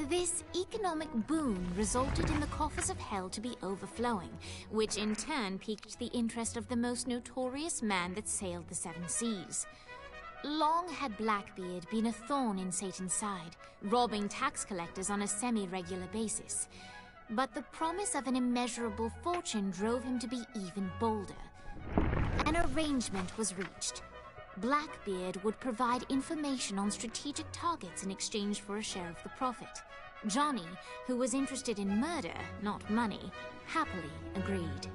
This economic boon resulted in the coffers of hell to be overflowing, which in turn piqued the interest of the most notorious man that sailed the seven seas. Long had Blackbeard been a thorn in Satan's side, robbing tax collectors on a semi-regular basis. But the promise of an immeasurable fortune drove him to be even bolder. An arrangement was reached. Blackbeard would provide information on strategic targets in exchange for a share of the profit. Johnny, who was interested in murder, not money, happily agreed.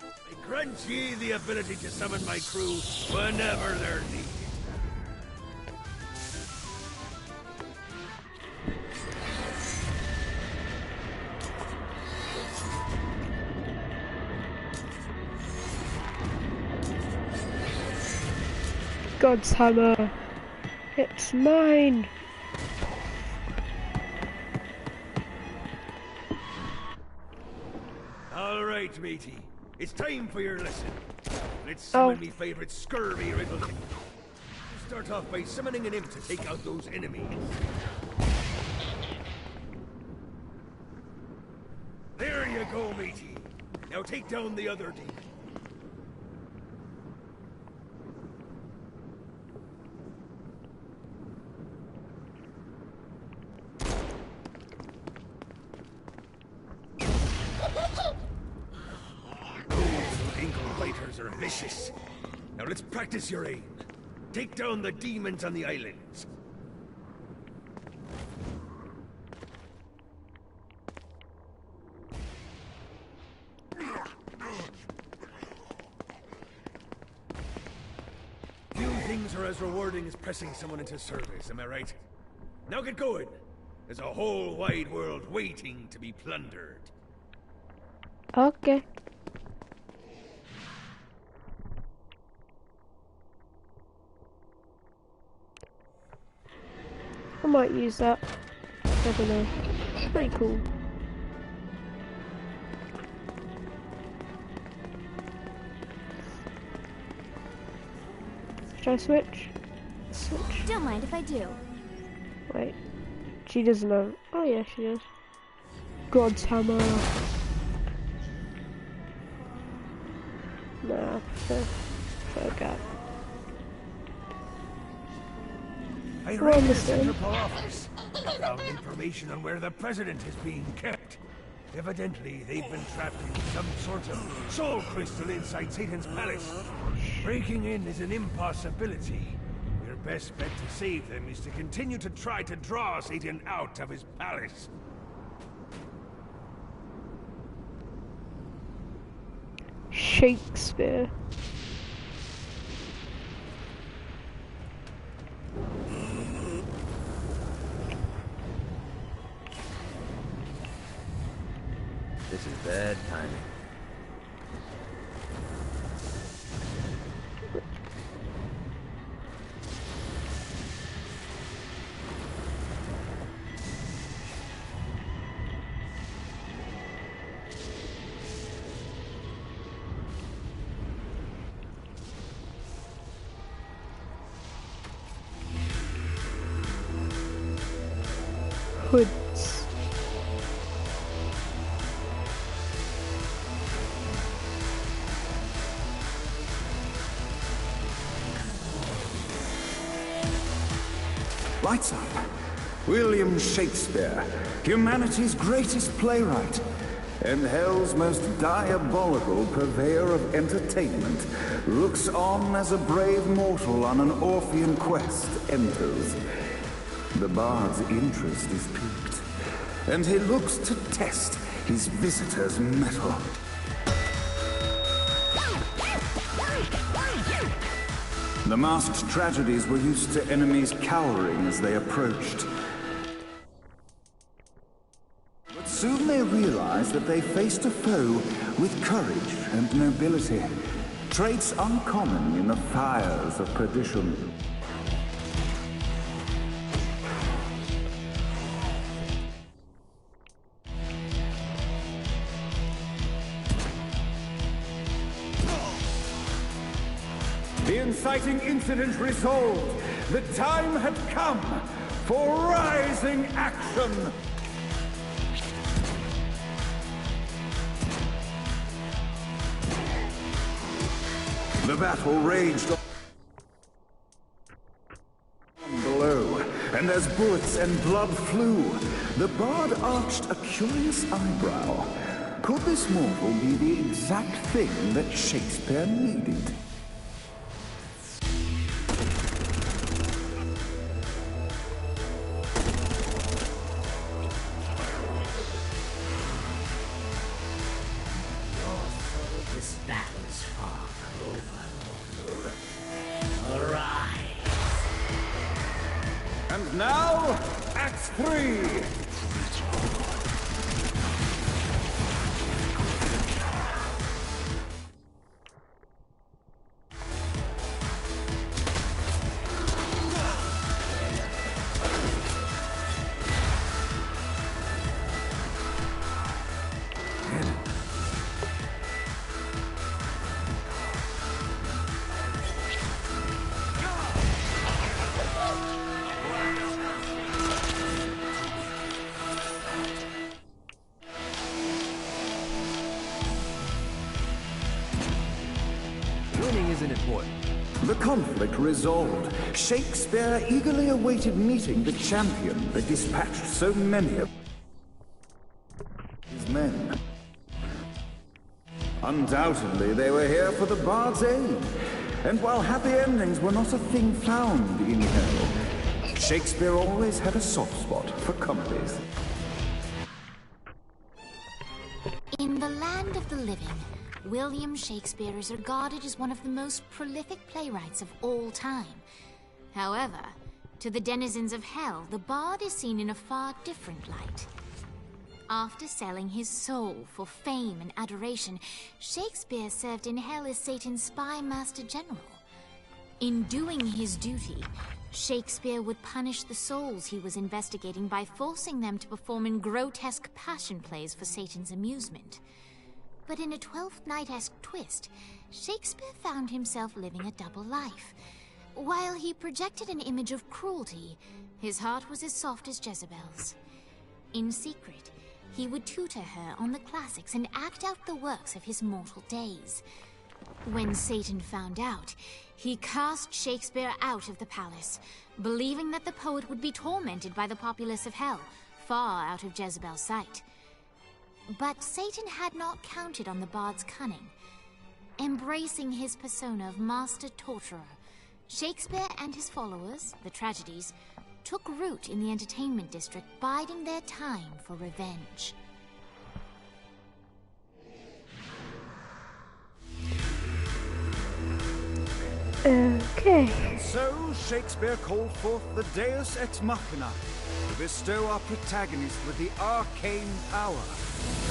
I grant ye the ability to summon my crew whenever they're needed. God's hammer. It's mine. All right, matey. It's time for your lesson. Let's summon me favorite scurvy riddle. Start off by summoning an imp to take out those enemies. There you go, matey. Now take down the other demon. Are vicious. Now let's practice your aim. Take down the demons on the islands. Few things are as rewarding as pressing someone into service, am I right? Now get going. There's a whole wide world waiting to be plundered. Okay. I might use that. I don't know. It's pretty cool. Should I switch? Switch. Don't mind if I do. Wait. She doesn't know. Oh yeah, she does. God's hammer. Nah, forgot. I read the Central Office. I found information on where the President is being kept. Evidently, they've been trapped in some sort of soul crystal inside Satan's palace. Breaking in is an impossibility. Your best bet to save them is to continue to try to draw Satan out of his palace. Shakespeare. This is bad timing. Hoods. Lights up. William Shakespeare, humanity's greatest playwright, and hell's most diabolical purveyor of entertainment, looks on as a brave mortal on an Orphean quest enters. The bard's interest is piqued, and he looks to test his visitor's mettle. The masked tragedies were used to enemies cowering as they approached. But soon they realized that they faced a foe with courage and nobility, traits uncommon in the fires of perdition. The inciting incident resolved, the time had come for rising action. The battle raged on below, and as bullets and blood flew, the bard arched a curious eyebrow. Could this mortal be the exact thing that Shakespeare needed? This battle is far over. Arise! And now, Act 3! Winning isn't important. The conflict resolved. Shakespeare eagerly awaited meeting the champion that dispatched so many of his men. Undoubtedly, they were here for the bard's aid. And while happy endings were not a thing found in hell, Shakespeare always had a soft spot for comedies. In the land of the living, William Shakespeare is regarded as one of the most prolific playwrights of all time. However, to the denizens of hell, the bard is seen in a far different light. After selling his soul for fame and adoration, Shakespeare served in hell as Satan's spy master general. In doing his duty, Shakespeare would punish the souls he was investigating by forcing them to perform in grotesque passion plays for Satan's amusement. But in a Twelfth Night-esque twist, Shakespeare found himself living a double life. While he projected an image of cruelty, his heart was as soft as Jezebel's. In secret, he would tutor her on the classics and act out the works of his mortal days. When Satan found out, he cast Shakespeare out of the palace, believing that the poet would be tormented by the populace of hell, far out of Jezebel's sight. But Satan had not counted on the bard's cunning. Embracing his persona of master torturer, Shakespeare and his followers, the tragedies, took root in the entertainment district, biding their time for revenge. Okay. And so Shakespeare called forth the Deus Ex Machina to bestow our protagonist with the arcane power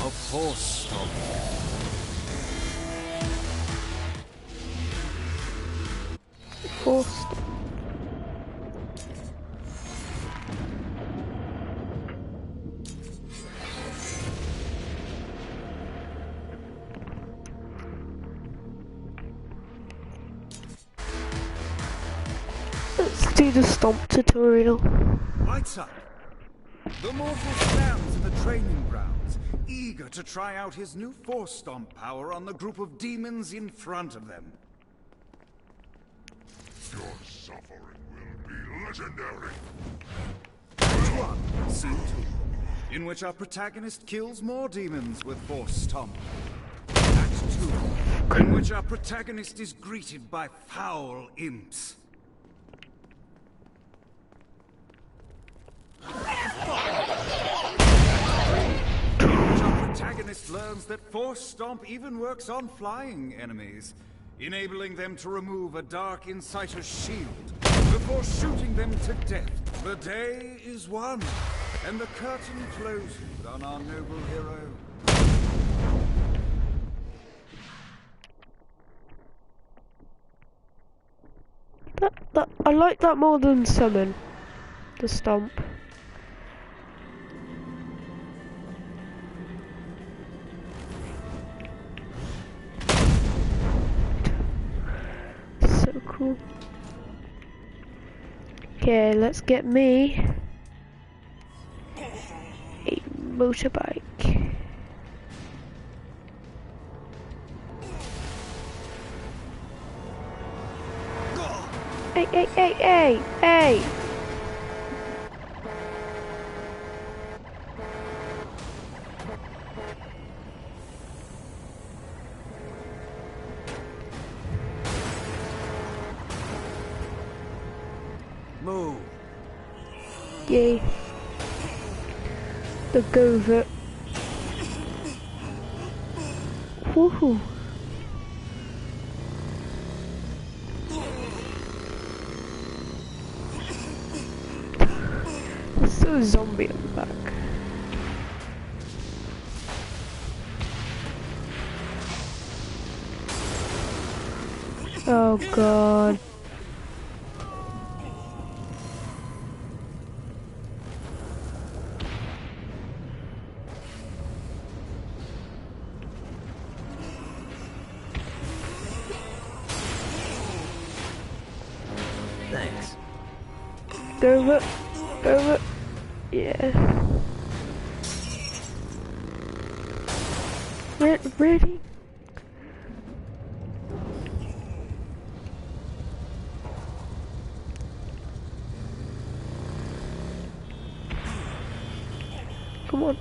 of Force Stomp. Forced. Let's do the stomp tutorial. Lights up! The mortal stands in the training grounds, eager to try out his new Force Stomp power on the group of demons in front of them. Your suffering will be legendary. Act 1, Scene 2, in which our protagonist kills more demons with Force Stomp. Act 2, in which our protagonist is greeted by foul imps. Protagonist learns that Force Stomp even works on flying enemies, enabling them to remove a Dark Inciter's shield before shooting them to death. The day is won, and the curtain closes on our noble hero. I like that more than summon. The stomp. So cool. Okay, let's get me a motorbike. Hey, hey, hey, hey, hey! Move. Yay. The go of it. Woohoo. There's still a zombie on the back. Oh god. Thanks. Go over. Go over. Yeah. Ready? Come on.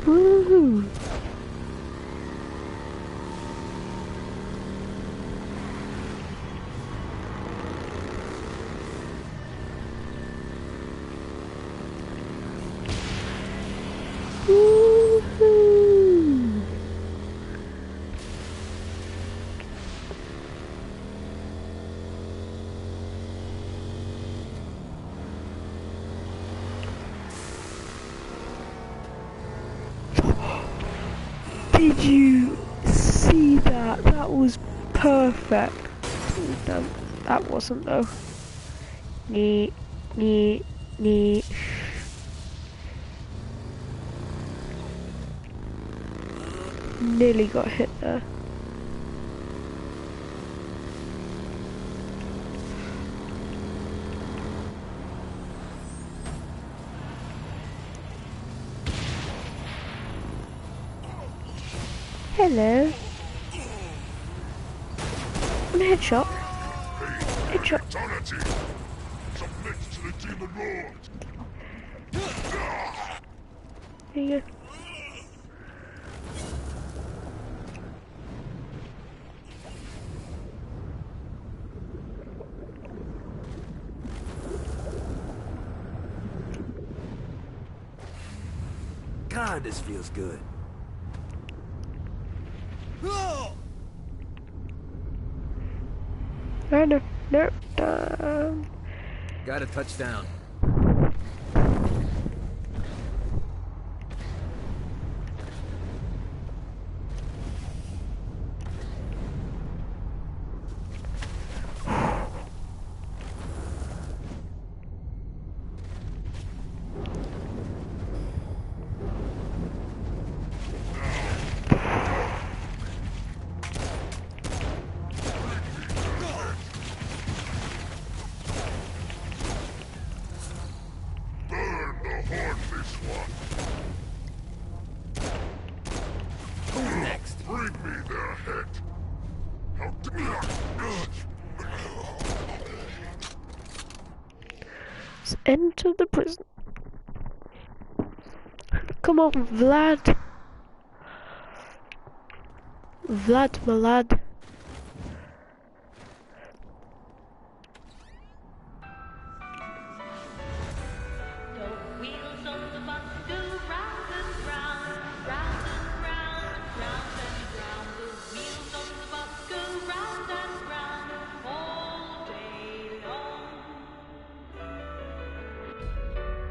Woohoo! Woohoo! Did you see that? That was perfect. No, that wasn't though. Nee, nee, nee. Nearly got hit there. Hello. One headshot. Headshot. There you go. God, this feels good. No, no, no. Got a touchdown. Who's next? Bring me their head. Let's enter the prison. Come on, Vlad. Vlad, my lad.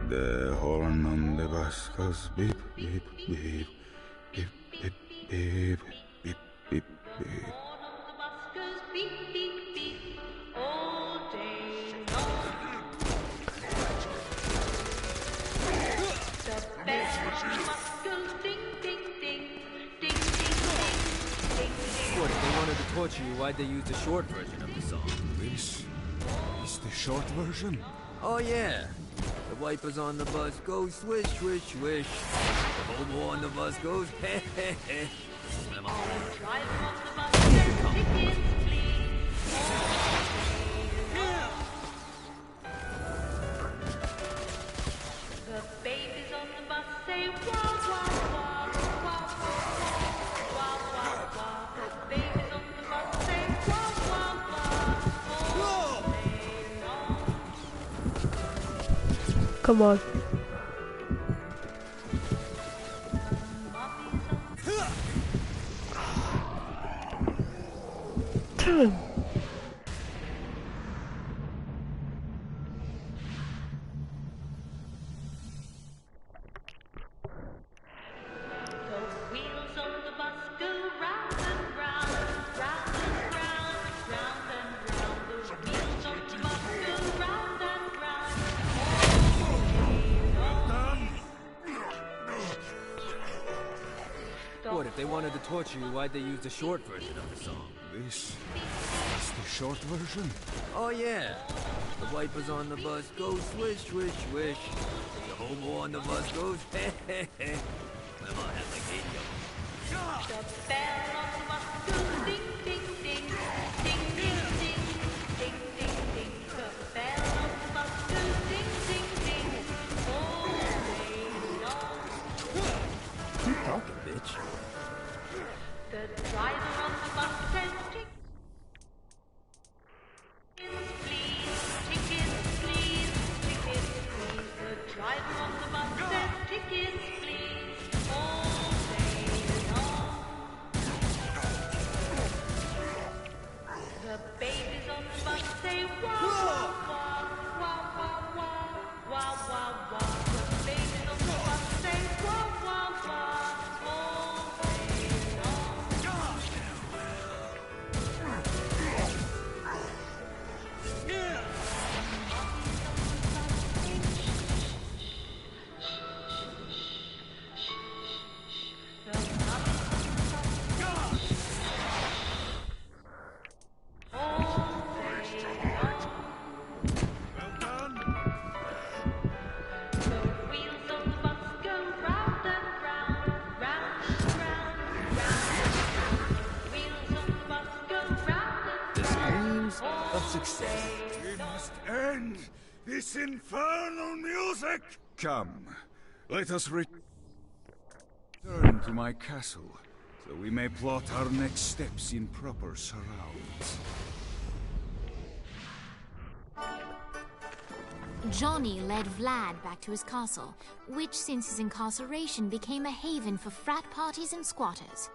The horn on the bus goes beep, beep, beep, beep, beep, beep, beep, beep, beep. torture you, why'd they use the short version of the song? This is the short version? Oh yeah. The wipers on the bus go swish, swish, swish. The hobo on the bus goes heh, heh, heh. Swim on. The babies on the bus say wah wah wah, wah wah wah, wah wah wah. The babies on the bus say wah wah wah, all day long. Come on. Damn. The wheels on the bus go round and round, round and round, round and round. The wheels on the bus go round and round, all day long. What, if they wanted to torture you, why'd they use the short version of the song? This is the short version? Oh yeah. The wipers on the bus go swish, swish, swish. The hobo on the bus goes heh, heh, heh. Swim on, have like 8 of them. The bell on the bus goes ding ding ding, ding ding ding, ding ding ding. The bell on the bus goes ding ding ding, all day long. Keep talking, bitch. The driver on the bus says tickets please, tickets please. The driver on the bus says tickets please, all day long. The babies on the bus say wah wah wah, wah wah wah, wah wah wah. The babies on the bus say wah wah wah, all day long. The screams of success. We must end this infernal music! Come, let us return to my castle, so we may plot our next steps in proper surrounds. Johnny led Vlad back to his castle, which since his incarceration became a haven for frat parties and squatters.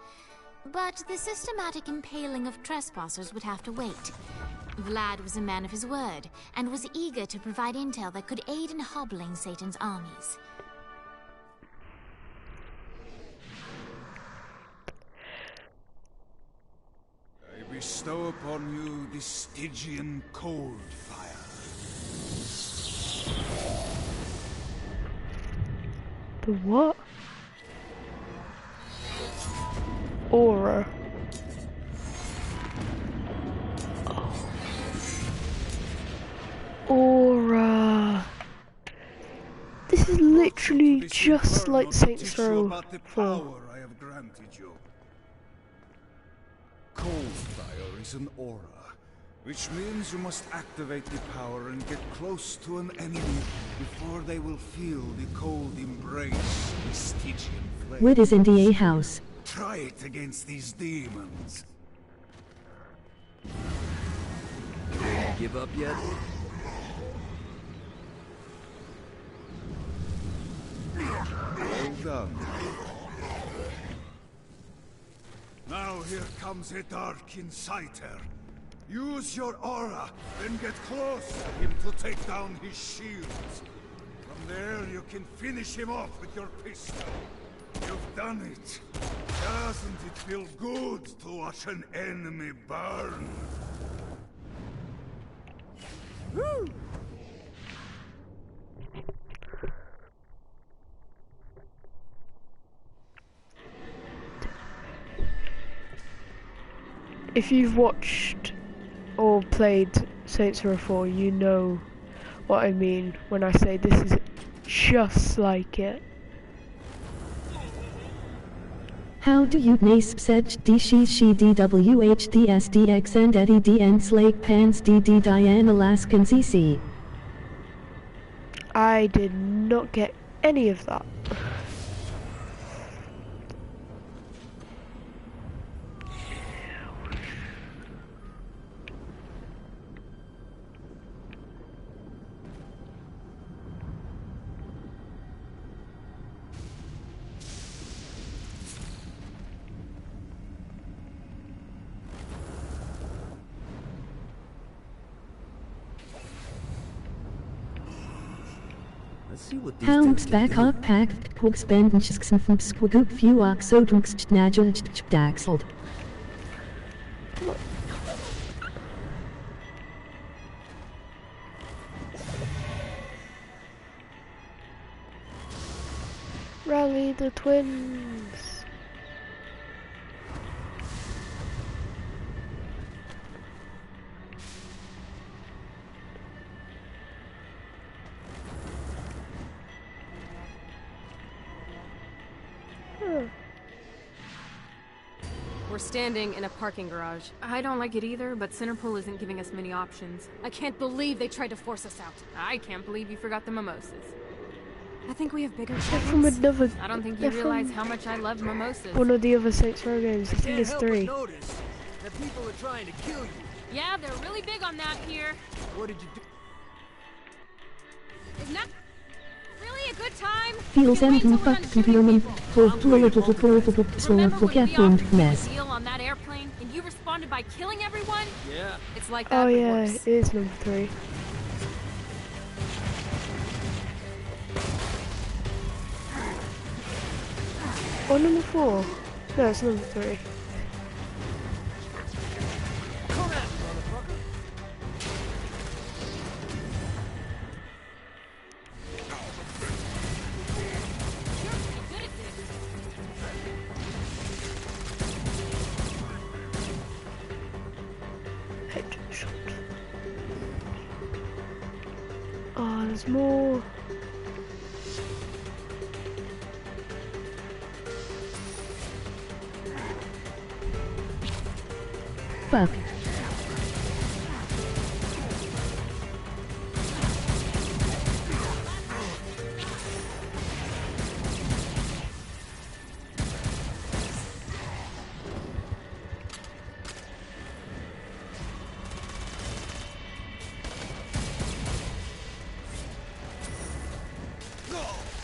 But the systematic impaling of trespassers would have to wait. Vlad was a man of his word, and was eager to provide intel that could aid in hobbling Satan's armies. I bestow upon you the Stygian cold fire. The what? Aura. Oh. Aura. This is literally This just inferno like to Saints teach you Row about the 4. power I have granted you. Cold fire is an aura, which means you must activate the power and get close to an enemy before they will feel the cold embrace of the Stygian flame. What is NDA House? Try it against these demons. Ready to give up yet? Well done. Now here comes a dark inciter. Use your aura, then get close to him to take down his shields. From there you can finish him off with your pistol. You've done it. Doesn't it feel good to watch an enemy burn? Woo! if you've watched or played Saints Row 4, you know what I mean when I say this is just like it. How do you naspsech d she dwh dsdx and eddie dn slake pans dd diane alaskan cc? I did not get any of that. Let's see what these Helms dudes back can do. up packed pogspendenschiksn from squagoop few oxodrunkscht daxeld. Rally the twins. We're standing in a parking garage. I don't like it either, but Centerpool isn't giving us many options. I can't believe they tried to force us out. I can't believe you forgot the mimosas. I think we have bigger They're from problems. another. I don't think you they're realize from how much I love mimosas. one of the other Saints Row games. I think Can't it's help 3. but notice that people are trying to kill you. Yeah, they're really big on that here. What did you do? Isn't that really a good time? Feels You wait till anything we're done but shooting confirming people. for Remember when we offered you a mess. deal on that airplane and you responded by killing everyone? Yeah. It's like that, Oh but yeah, worse. it is number 3. Or number 4? No, it's number 3. Come at me, motherfucker. Headshot. Oh, there's more. Fuck.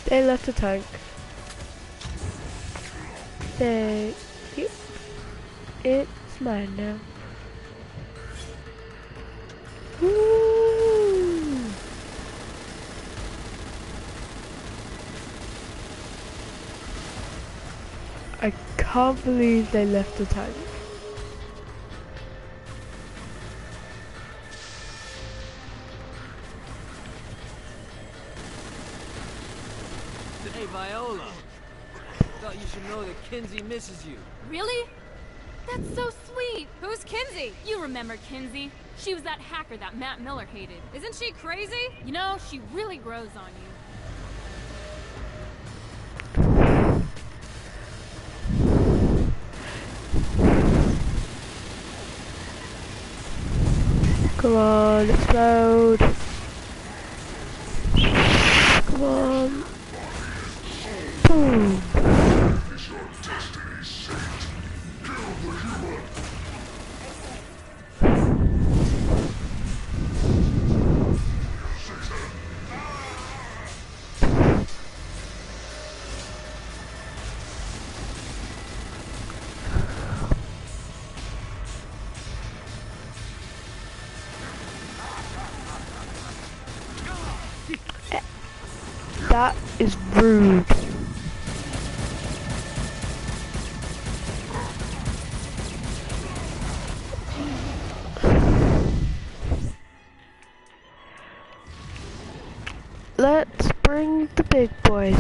They left the tank. They... Yep. It's mine now. Woo! I can't believe they left the tank. Hey, Viola. Thought you should know that Kinsey misses you. Really? That's so sweet. Who's Kinsey? You remember Kinsey. She was that hacker that Matt Miller hated. Isn't she crazy? You know, she really grows on you. Come on, explode. Come on. Boom. That is rude. Let's bring the big boys.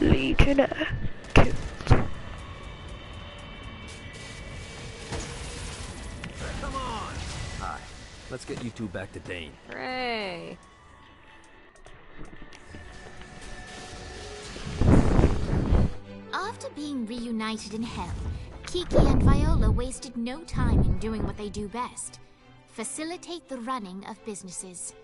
Legion. Billionaire killed. Come on! Hi. Let's get you two back to Dane. Hooray. After being reunited in Hell, Kiki and Viola wasted no time in doing what they do best: facilitate the running of businesses.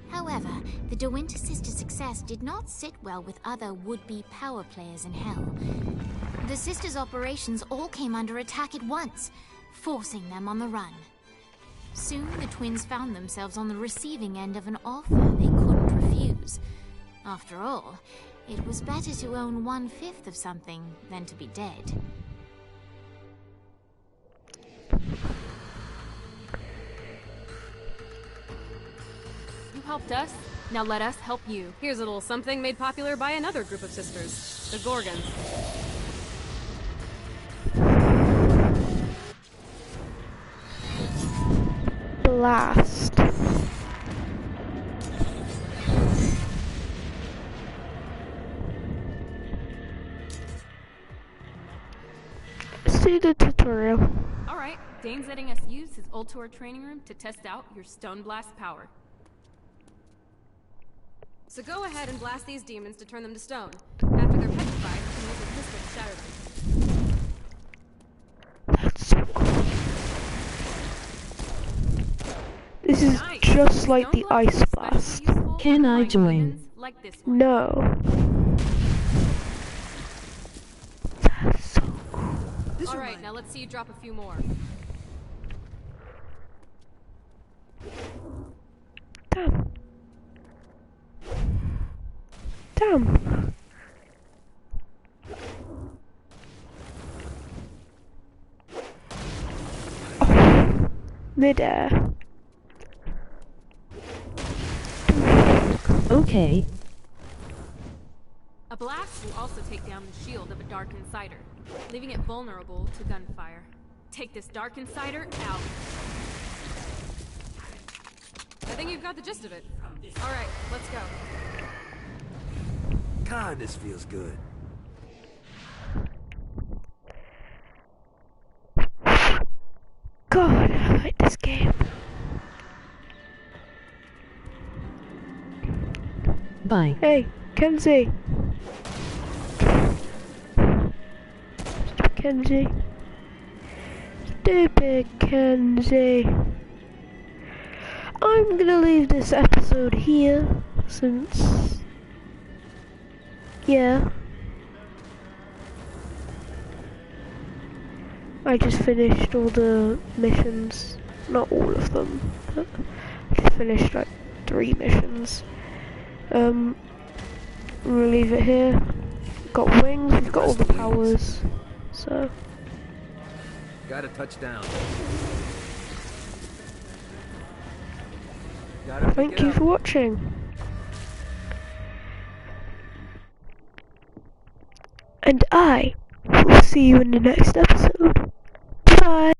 However, the De Winter sisters' success did not sit well with other would-be power players in Hell. The sisters' operations all came under attack at once, forcing them on the run. Soon, the twins found themselves on the receiving end of an offer they couldn't refuse. After all, it was better to own 1/5 of something than to be dead. You helped us, now let us help you. Here's a little something made popular by another group of sisters, the Gorgons. Blast. Let's do the tutorial. Alright, Dane's letting us use his Ultor training room to test out your Stone Blast power. So go ahead and blast these demons to turn them to stone. After they're petrified, you can use a pistol to shatter them. That's so cool. This is Nice. just like the Stone Ice Blast is Blast. especially useful Can for I flying join? demons like this one. No. That's so cool. Alright, now let's see you drop a few more. Damn. Damn. Oh. Midair. Okay. A blast will also take down the shield of a Dark Insider, leaving it vulnerable to gunfire. Take this Dark Insider out. I think you've got the gist of it. Alright, let's go. God, this feels good. God, I like this game. Bye. Hey, Kenzie. Stupid Kenzie. Stupid Kenzie. I'm gonna leave this episode here, since... yeah. I just finished all the missions. Not all of them, but I just finished like 3 missions. I'm gonna leave it here. Got wings, we've got all the powers, so... Gotta touch down. Gotta pick Thank it you up. for watching. And I will see you in the next episode. Bye!